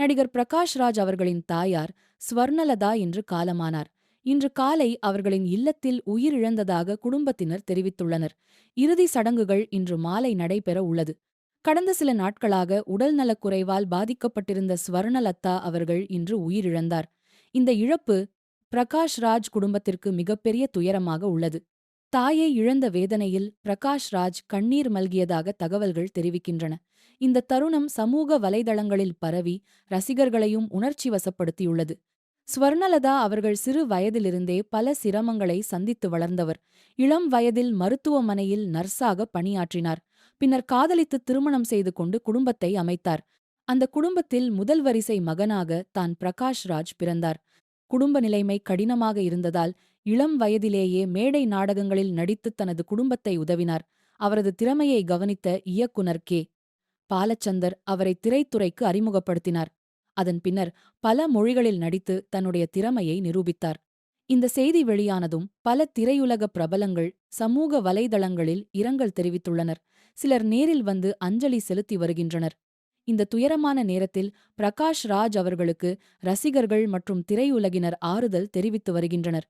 நடிகர் பிரகாஷ் ராஜ் அவர்களின் தாயார் ஸ்வர்ணலதா இன்று காலமானார். இன்று காலை அவர்களின் இல்லத்தில் உயிரிழந்ததாக குடும்பத்தினர் தெரிவித்துள்ளனர். இறுதி சடங்குகள் இன்று மாலை நடைபெற உள்ளது. கடந்த சில நாட்களாக உடல்நலக்குறைவால் பாதிக்கப்பட்டிருந்த ஸ்வர்ணலதா அவர்கள் இன்று உயிரிழந்தார். இந்த இழப்பு பிரகாஷ் ராஜ் குடும்பத்திற்கு மிகப்பெரிய துயரமாக உள்ளது. தாயை இழந்த வேதனையில் பிரகாஷ் ராஜ் கண்ணீர் மல்கியதாக தகவல்கள் தெரிவிக்கின்றன. இந்த தருணம் சமூக வலைதளங்களில் பரவி ரசிகர்களையும் உணர்ச்சி வசப்படுத்தியுள்ளது. ஸ்வர்ணலதா அவர்கள் சிறு வயதிலிருந்தே பல சிரமங்களை சந்தித்து வளர்ந்தவர். இளம் வயதில் மருத்துவமனையில் நர்ஸாக பணியாற்றினார். பின்னர் காதலித்து திருமணம் செய்து கொண்டு குடும்பத்தை அமைத்தார். அந்த குடும்பத்தில் முதல் வரிசை மகனாக தான் பிரகாஷ் ராஜ் பிறந்தார். குடும்ப நிலைமை கடினமாக இருந்ததால் இளம் வயதிலேயே மேடை நாடகங்களில் நடித்து தனது குடும்பத்தை உதவினார். அவரது திறமையை கவனித்த இயக்குனர் கே. பாலச்சந்தர் அவரை திரைத்துறைக்கு அறிமுகப்படுத்தினார். அதன் பின்னர் பல மொழிகளில் நடித்து தன்னுடைய திறமையை நிரூபித்தார். இந்த செய்தி வெளியானதும் பல திரையுலக பிரபலங்கள் சமூக வலைதளங்களில் இரங்கல் தெரிவித்துள்ளனர். சிலர் நேரில் வந்து அஞ்சலி செலுத்தி வருகின்றனர். இந்த துயரமான நேரத்தில் பிரகாஷ் ராஜ் அவர்களுக்கு ரசிகர்கள் மற்றும் திரையுலகினர் ஆறுதல் தெரிவித்து வருகின்றனர்.